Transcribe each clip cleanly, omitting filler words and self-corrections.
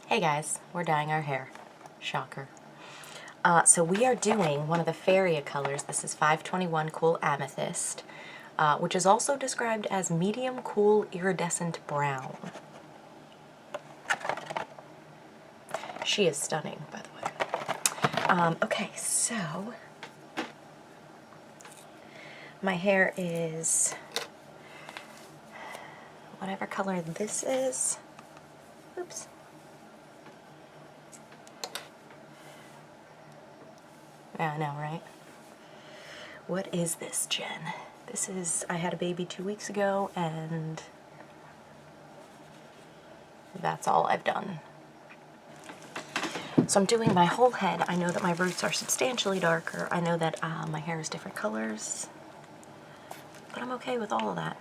Hey guys, we're dyeing our hair. Shocker. So we are doing one of the Feria colors. This is 521 Cool Amethyst, which is also described as medium cool iridescent brown. She is stunning, by the way. Okay, so my hair is whatever color this is. Oops. Yeah, I know, right? What is this, Jen? This is, I had a baby 2 weeks ago, and that's all I've done. So I'm doing my whole head. I know that my roots are substantially darker. I know that my hair is different colors, but I'm okay with all of that.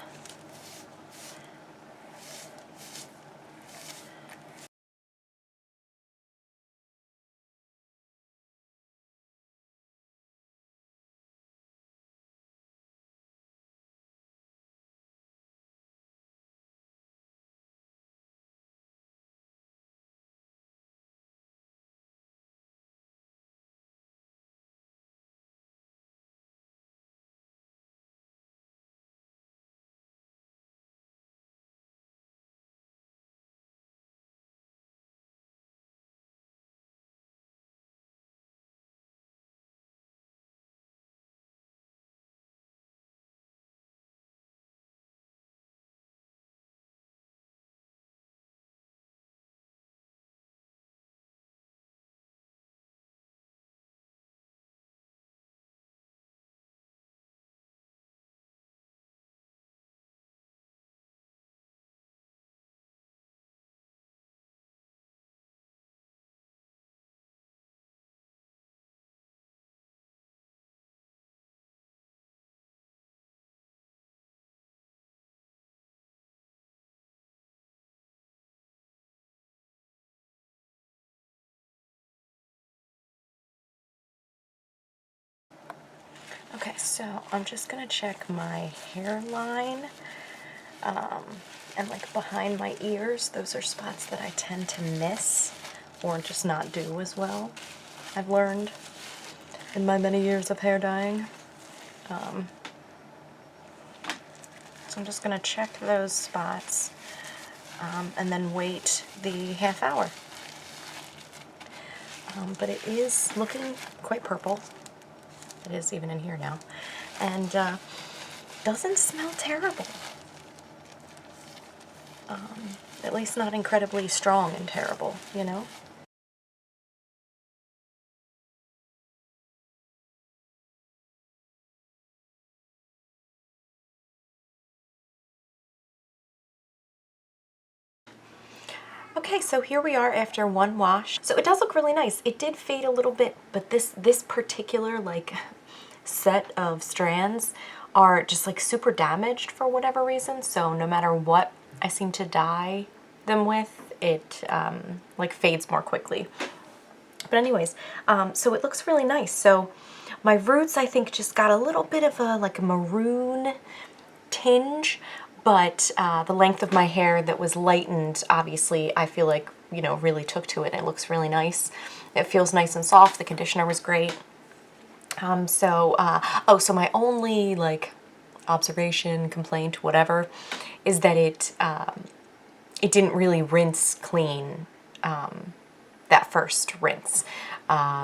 Okay, so I'm just gonna check my hairline and like behind my ears. Those are spots that I tend to miss or just not do as well, I've learned in my many years of hair dyeing. So I'm just gonna check those spots and then wait the half hour. But it is looking quite purple. It is even in here now. And doesn't smell terrible. At least not incredibly strong and terrible, you know? Okay, so here we are after one wash. So it does look really nice. It did fade a little bit, but this particular like set of strands are just like super damaged for whatever reason. So no matter what I seem to dye them with, it like fades more quickly. But anyways, so it looks really nice. So my roots, I think, just got a little bit of a like a maroon tinge, but the length of my hair that was lightened, obviously, I feel like, you know, really took to it. It looks really nice. It feels nice and soft. The conditioner was great. So my only like observation, complaint, whatever, is that it didn't really rinse clean that first rinse.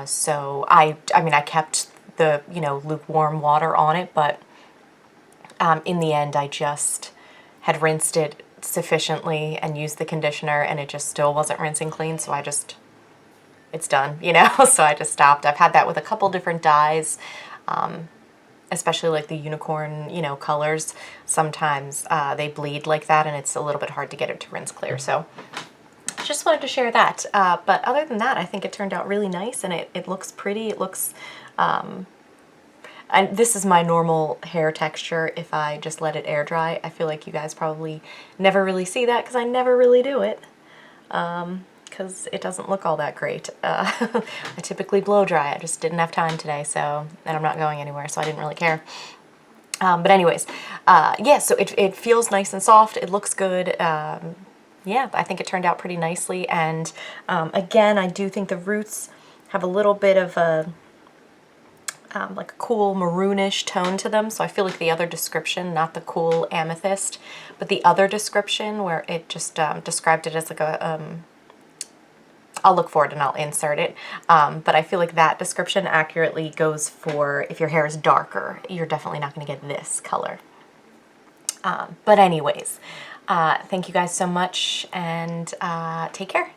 So I mean, I kept the, you know, lukewarm water on it, but in the end, I just had rinsed it sufficiently and used the conditioner, and it just still wasn't rinsing clean, so it's done, you know? So I just stopped. I've had that with a couple different dyes, especially like the unicorn, you know, colors. Sometimes they bleed like that, and it's a little bit hard to get it to rinse clear, so just wanted to share that. But other than that, I think it turned out really nice, and it looks pretty. It looks... and this is my normal hair texture if I just let it air dry. I feel like you guys probably never really see that because I never really do it. Because it doesn't look all that great. I typically blow dry. I just didn't have time today, so, and I'm not going anywhere, so I didn't really care. But anyways, yeah, so it feels nice and soft. It looks good. yeah, I think it turned out pretty nicely. And again, I do think the roots have a little bit of a like a cool maroonish tone to them. So I feel like the other description, not the Cool Amethyst, but the other description where it just described it as like a, I'll look for it and I'll insert it. But I feel like that description accurately goes for if your hair is darker, you're definitely not going to get this color. But anyways, thank you guys so much, and take care.